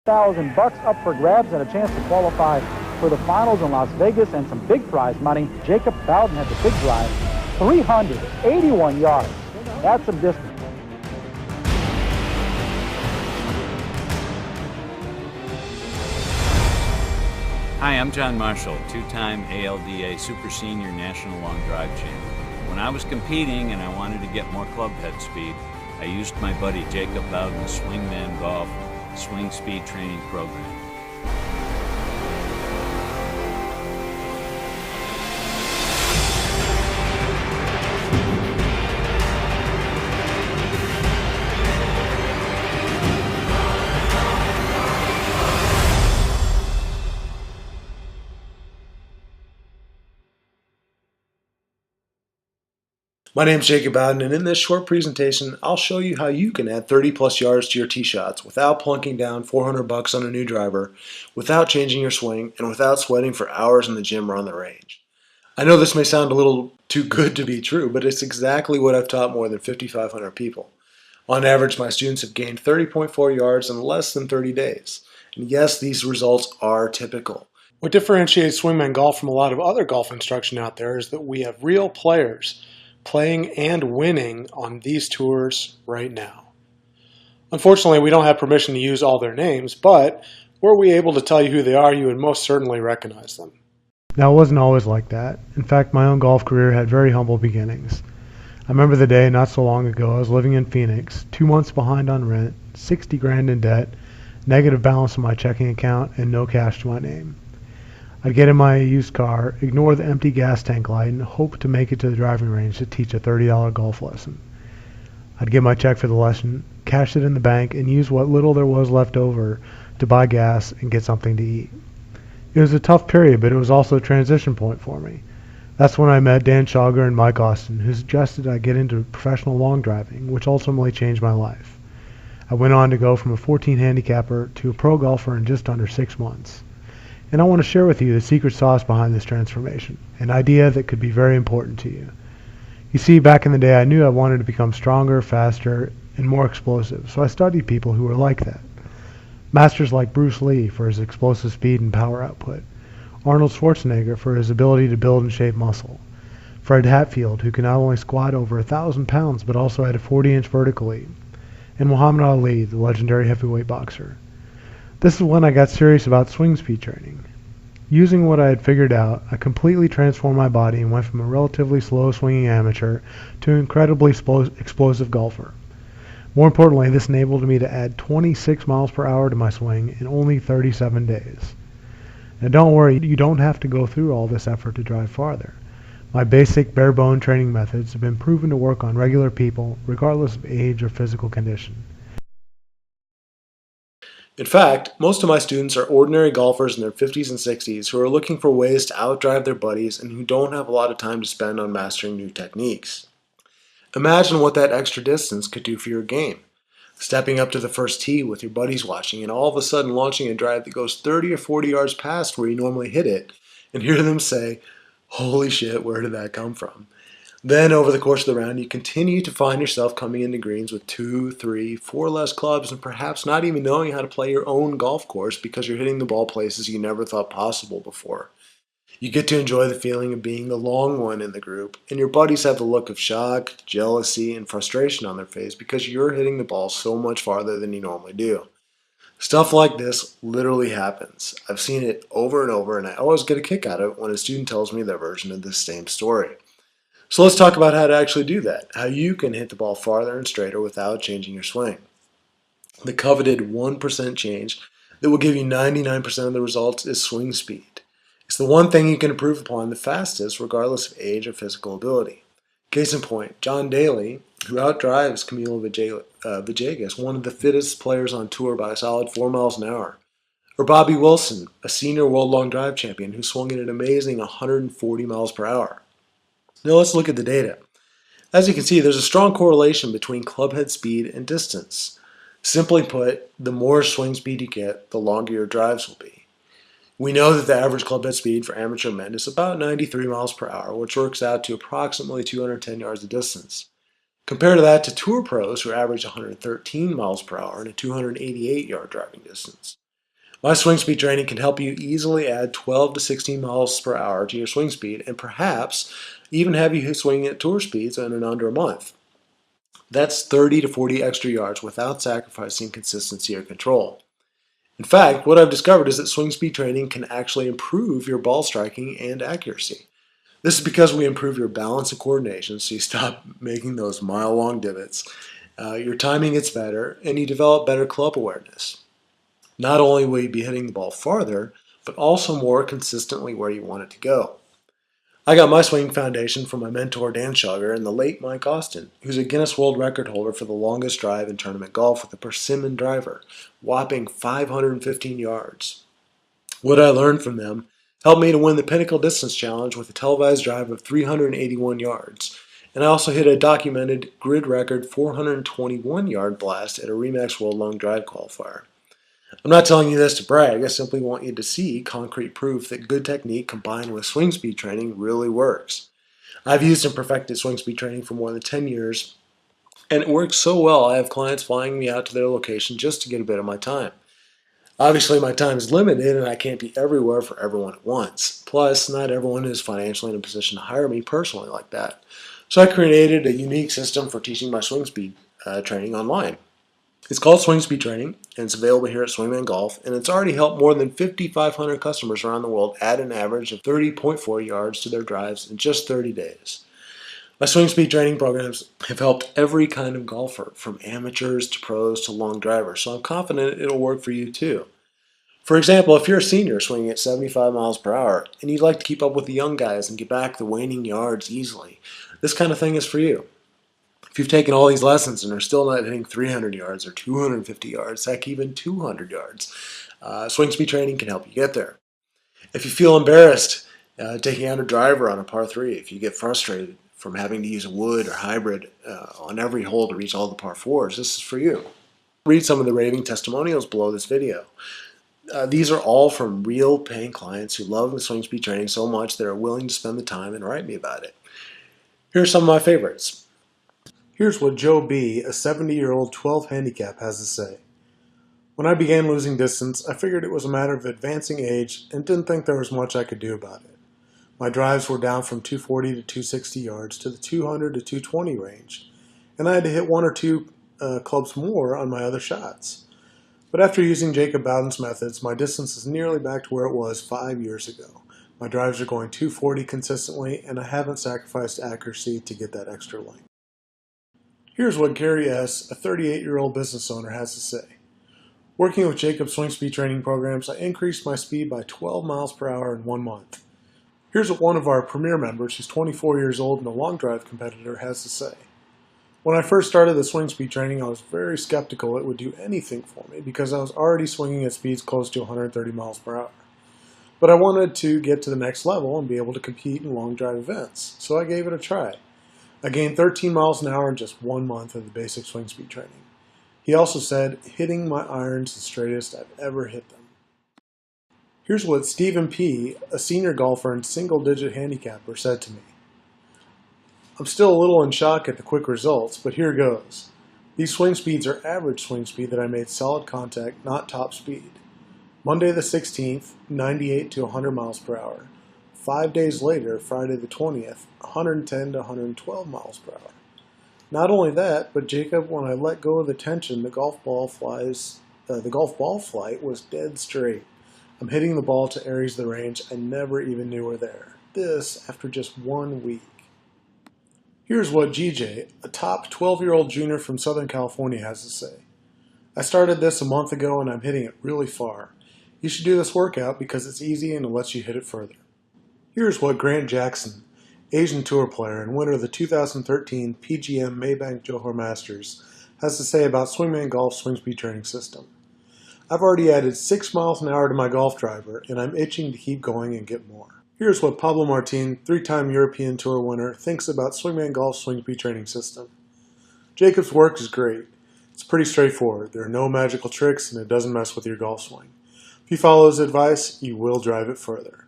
$10,000 up for grabs and a chance to qualify for the finals in Las Vegas and some big prize money. Jacob Bowden had the big drive, 381 yards. That's some distance. Hi, I'm John Marshall, two-time ALDA Super Senior National Long Drive Champion. When I was competing and I wanted to get more club head speed, I used my buddy Jacob Bowden's Swingman Golf Swing Speed Training Program. My name is Jacob Bowden, and in this short presentation, I'll show you how you can add 30 plus yards to your tee shots without plunking down $400 on a new driver, without changing your swing, and without sweating for hours in the gym or on the range. I know this may sound a little too good to be true, but it's exactly what I've taught more than 5,500 people. On average, my students have gained 30.4 yards in less than 30 days. And yes, these results are typical. What differentiates Swingman Golf from a lot of other golf instruction out there is that we have real players playing and winning on these tours right now. Unfortunately, we don't have permission to use all their names, but were we able to tell you who they are, you would most certainly recognize them. Now, it wasn't always like that. In fact, my own golf career had very humble beginnings. I remember the day not so long ago I was living in Phoenix, 2 months behind on rent, 60 grand in debt, negative balance in my checking account, and no cash to my name. I'd get in my used car, ignore the empty gas tank light, and hope to make it to the driving range to teach a $30 golf lesson. I'd get my check for the lesson, cash it in the bank, and use what little there was left over to buy gas and get something to eat. It was a tough period, but it was also a transition point for me. That's when I met Dan Schauger and Mike Austin, who suggested I get into professional long driving, which ultimately changed my life. I went on to go from a 14 handicapper to a pro golfer in just under 6 months. And I want to share with you the secret sauce behind this transformation, an idea that could be very important to you. You see, back in the day, I knew I wanted to become stronger, faster, and more explosive, so I studied people who were like that. Masters like Bruce Lee for his explosive speed and power output, Arnold Schwarzenegger for his ability to build and shape muscle, Fred Hatfield, who can not only squat over 1,000 pounds but also had a 40-inch vertical leap, and Muhammad Ali, the legendary heavyweight boxer. This is when I got serious about swing speed training. Using what I had figured out, I completely transformed my body and went from a relatively slow swinging amateur to an incredibly explosive golfer. More importantly, this enabled me to add 26 miles per hour to my swing in only 37 days. Now don't worry, you don't have to go through all this effort to drive farther. My basic bare-bone training methods have been proven to work on regular people, regardless of age or physical condition. In fact, most of my students are ordinary golfers in their 50s and 60s who are looking for ways to outdrive their buddies and who don't have a lot of time to spend on mastering new techniques. Imagine what that extra distance could do for your game. Stepping up to the first tee with your buddies watching and all of a sudden launching a drive that goes 30 or 40 yards past where you normally hit it and hear them say, "Holy shit, where did that come from?" Then, over the course of the round, you continue to find yourself coming into greens with 2, 3, 4 less clubs and perhaps not even knowing how to play your own golf course because you're hitting the ball places you never thought possible before. You get to enjoy the feeling of being the long one in the group, and your buddies have the look of shock, jealousy, and frustration on their face because you're hitting the ball so much farther than you normally do. Stuff like this literally happens. I've seen it over and over, and I always get a kick out of it when a student tells me their version of this same story. So let's talk about how to actually do that, how you can hit the ball farther and straighter without changing your swing. The coveted 1% change that will give you 99% of the results is swing speed. It's the one thing you can improve upon the fastest regardless of age or physical ability. Case in point, John Daly, who outdrives Camilo Villegas, one of the fittest players on tour by a solid 4 miles an hour. Or Bobby Wilson, a senior world long drive champion who swung at an amazing 140 miles per hour. Now let's look at the data. As you can see, there's a strong correlation between clubhead speed and distance. Simply put, the more swing speed you get, the longer your drives will be. We know that the average clubhead speed for amateur men is about 93 miles per hour, which works out to approximately 210 yards of distance. Compare that to tour pros who average 113 miles per hour and a 288 yard driving distance. My swing speed training can help you easily add 12 to 16 miles per hour to your swing speed and perhaps even have you swing at tour speeds in under a month. That's 30 to 40 extra yards without sacrificing consistency or control. In fact, what I've discovered is that swing speed training can actually improve your ball striking and accuracy. This is because we improve your balance and coordination so you stop making those mile-long divots. Your timing gets better and you develop better club awareness. Not only will you be hitting the ball farther, but also more consistently where you want it to go. I got my swing foundation from my mentor Dan Schugger and the late Mike Austin, who's a Guinness World Record holder for the longest drive in tournament golf with a persimmon driver, whopping 515 yards. What I learned from them helped me to win the Pinnacle Distance Challenge with a televised drive of 381 yards, and I also hit a documented grid record 421-yard blast at a Remax World Long Drive qualifier. I'm not telling you this to brag, I simply want you to see concrete proof that good technique combined with swing speed training really works. I've used and perfected swing speed training for more than 10 years, and it works so well I have clients flying me out to their location just to get a bit of my time. Obviously, my time is limited and I can't be everywhere for everyone at once. Plus, not everyone is financially in a position to hire me personally like that. So I created a unique system for teaching my swing speed training online. It's called Swing Speed Training, and it's available here at Swingman Golf, and it's already helped more than 5,500 customers around the world add an average of 30.4 yards to their drives in just 30 days. My swing speed training programs have helped every kind of golfer, from amateurs to pros to long drivers, so I'm confident it'll work for you too. For example, if you're a senior swinging at 75 miles per hour and you'd like to keep up with the young guys and get back the waning yards easily, this kind of thing is for you. If you've taken all these lessons and are still not hitting 300 yards or 250 yards, heck, even 200 yards, swing speed training can help you get there. If you feel embarrassed taking out a driver on a par 3, if you get frustrated from having to use a wood or hybrid on every hole to reach all the par 4s, this is for you. Read some of the raving testimonials below this video. These are all from real paying clients who love the swing speed training so much they are willing to spend the time and write me about it. Here are some of my favorites. Here's what Joe B., a 70-year-old 12 handicap, has to say. When I began losing distance, I figured it was a matter of advancing age and didn't think there was much I could do about it. My drives were down from 240 to 260 yards to the 200 to 220 range, and I had to hit one or two clubs more on my other shots. But after using Jacob Bowden's methods, my distance is nearly back to where it was 5 years ago. My drives are going 240 consistently, and I haven't sacrificed accuracy to get that extra length. Here's what Gary S., a 38-year-old business owner, has to say. Working with Jacob's swing speed training programs, I increased my speed by 12 miles per hour in 1 month. Here's what one of our premier members, who's 24 years old and a long drive competitor, has to say. When I first started the swing speed training, I was very skeptical it would do anything for me because I was already swinging at speeds close to 130 miles per hour. But I wanted to get to the next level and be able to compete in long drive events, so I gave it a try. I gained 13 miles an hour in just 1 month of the basic swing speed training. He also said, hitting my irons the straightest I've ever hit them. Here's what Stephen P., a senior golfer and single-digit handicapper, said to me. I'm still a little in shock at the quick results, but here goes. These swing speeds are average swing speed that I made solid contact, not top speed. Monday the 16th, 98 to 100 miles per hour. 5 days later, Friday the 20th, 110 to 112 miles per hour. Not only that, but Jacob, when I let go of the tension, the golf ball flight was dead straight. I'm hitting the ball to areas of the range I never even knew were there. This after just 1 week. Here's what GJ, a top 12-year-old junior from Southern California, has to say. I started this a month ago and I'm hitting it really far. You should do this workout because it's easy and it lets you hit it further. Here's what Grant Jackson, Asian Tour player and winner of the 2013 PGM Maybank Johor Masters, has to say about Swingman Golf's swing speed training system. I've already added 6 miles an hour to my golf driver, and I'm itching to keep going and get more. Here's what Pablo Martin, 3-time European Tour winner, thinks about Swingman Golf's swing speed training system. Jacob's work is great. It's pretty straightforward. There are no magical tricks, and it doesn't mess with your golf swing. If you follow his advice, you will drive it further.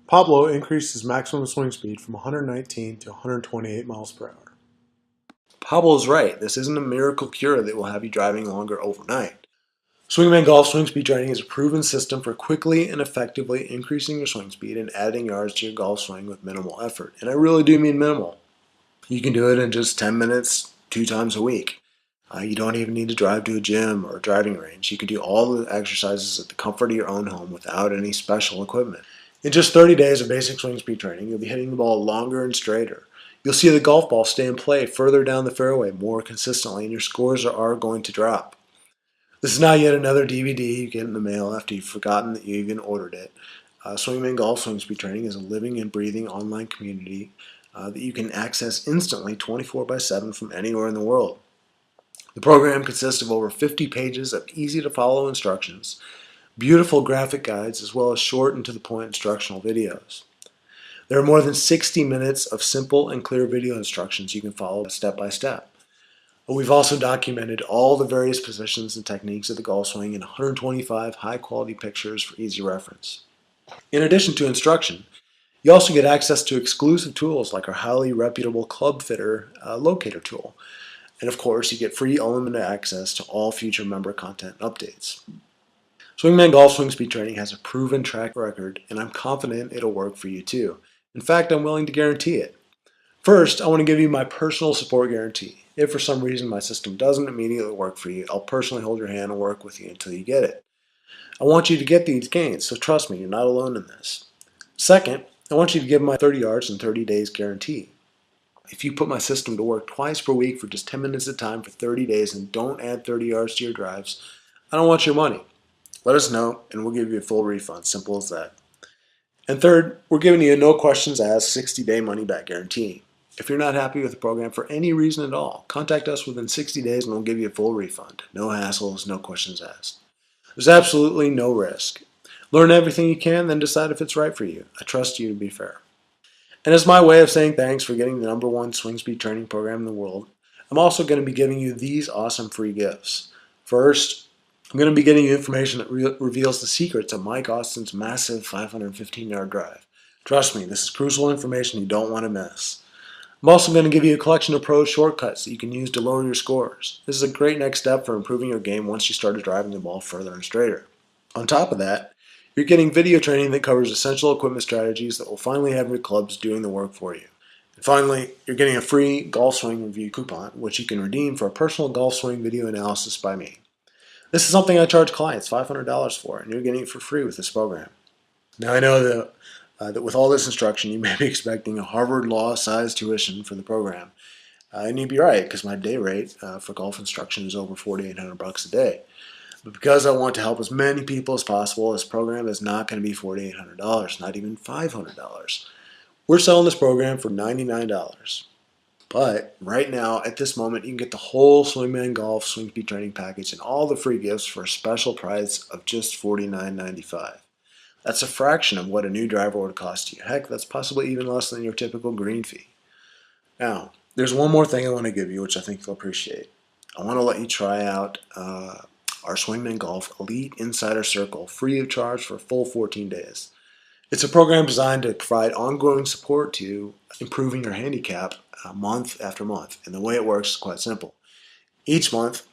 Pablo increased his maximum swing speed from 119 to 128 miles per hour. Pablo's right. This isn't a miracle cure that will have you driving longer overnight. Swingman Golf swing speed training is a proven system for quickly and effectively increasing your swing speed and adding yards to your golf swing with minimal effort. And I really do mean minimal. You can do it in just 10 minutes, 2 times a week. You don't even need to drive to a gym or a driving range. You can do all the exercises at the comfort of your own home without any special equipment. In just 30 days of basic swing speed training, you'll be hitting the ball longer and straighter. You'll see the golf ball stay in play further down the fairway more consistently, and your scores are going to drop. This is not yet another DVD you get in the mail after you've forgotten that you even ordered it. Swingman Golf Swing Speed Training is a living and breathing online community that you can access instantly 24/7 from anywhere in the world. The program consists of over 50 pages of easy-to-follow instructions, beautiful graphic guides, as well as short and to-the-point instructional videos. There are more than 60 minutes of simple and clear video instructions you can follow step by step. We've also documented all the various positions and techniques of the golf swing in 125 high-quality pictures for easy reference. In addition to instruction, you also get access to exclusive tools like our highly reputable Club Fitter locator tool. And of course, you get free unlimited access to all future member content updates. Swingman Golf Swing Speed Training has a proven track record, and I'm confident it'll work for you too. In fact, I'm willing to guarantee it. First, I want to give you my personal support guarantee. If for some reason my system doesn't immediately work for you, I'll personally hold your hand and work with you until you get it. I want you to get these gains, so trust me, you're not alone in this. Second, I want you to give my 30 yards in 30 days guarantee. If you put my system to work twice per week for just 10 minutes at a time for 30 days and don't add 30 yards to your drives, I don't want your money. Let us know and we'll give you a full refund. Simple as that. And third, we're giving you a no questions asked 60-day money back guarantee. If you're not happy with the program for any reason at all, contact us within 60 days and we'll give you a full refund. No hassles, no questions asked. There's absolutely no risk. Learn everything you can, then decide if it's right for you. I trust you to be fair. And as my way of saying thanks for getting the #1 swing speed training program in the world, I'm also going to be giving you these awesome free gifts. First, I'm going to be getting you information that reveals the secrets of Mike Austin's massive 515-yard drive. Trust me, this is crucial information you don't want to miss. I'm also going to give you a collection of pro shortcuts that you can use to lower your scores. This is a great next step for improving your game once you started driving the ball further and straighter. On top of that, you're getting video training that covers essential equipment strategies that will finally have your clubs doing the work for you. And finally, you're getting a free golf swing review coupon, which you can redeem for a personal golf swing video analysis by me. This is something I charge clients $500 for, and you're getting it for free with this program. Now I know that with all this instruction, you may be expecting a Harvard Law-sized tuition for the program. And you'd be right, because my day rate for golf instruction is over $4,800 a day. But because I want to help as many people as possible, this program is not going to be $4,800, not even $500. We're selling this program for $99. But right now, at this moment, you can get the whole Swingman Golf Swing Speed Training Package and all the free gifts for a special price of just $49.95. That's a fraction of what a new driver would cost you. Heck, that's possibly even less than your typical green fee. Now, there's one more thing I want to give you, which I think you'll appreciate. I want to let you try out our Swingman Golf Elite Insider Circle free of charge for a full 14 days. It's a program designed to provide ongoing support to improving your handicap month after month. And the way it works is quite simple. Each month,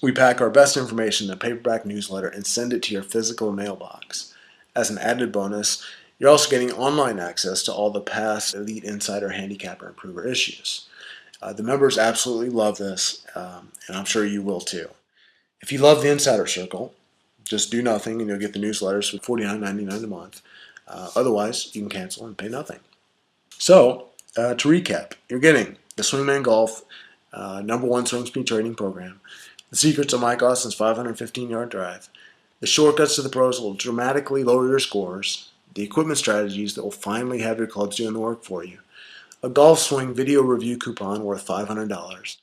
we pack our best information in a paperback newsletter and send it to your physical mailbox. As an added bonus, you're also getting online access to all the past Elite Insider Handicapper Improver issues. The members absolutely love this, and I'm sure you will too. If you love the Insider Circle, just do nothing and you'll get the newsletters for $49.99 a month. Otherwise, you can cancel and pay nothing. So, to recap, you're getting the Swingman Golf #1 Swing Speed Training Program, the secrets of Mike Austin's 515-yard drive, the shortcuts to the pros that will dramatically lower your scores, the equipment strategies that will finally have your clubs doing the work for you, a golf swing video review coupon worth $500,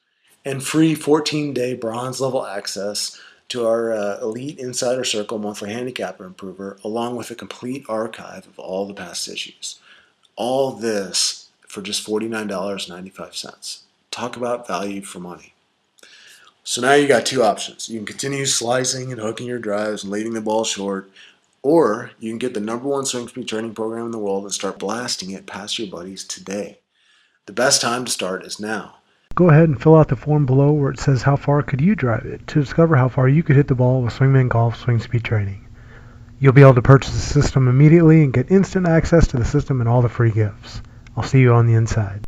and free 14-day bronze level access to our Elite Insider Circle monthly handicapper improver, along with a complete archive of all the past issues. All this for just $49.95. Talk about value for money. So now you got two options. You can continue slicing and hooking your drives and leading the ball short, or you can get the #1 swing speed training program in the world and start blasting it past your buddies today. The best time to start is now. Go ahead and fill out the form below where it says how far could you drive it to discover how far you could hit the ball with Swingman Golf Swing Speed Training. You'll be able to purchase the system immediately and get instant access to the system and all the free gifts. I'll see you on the inside.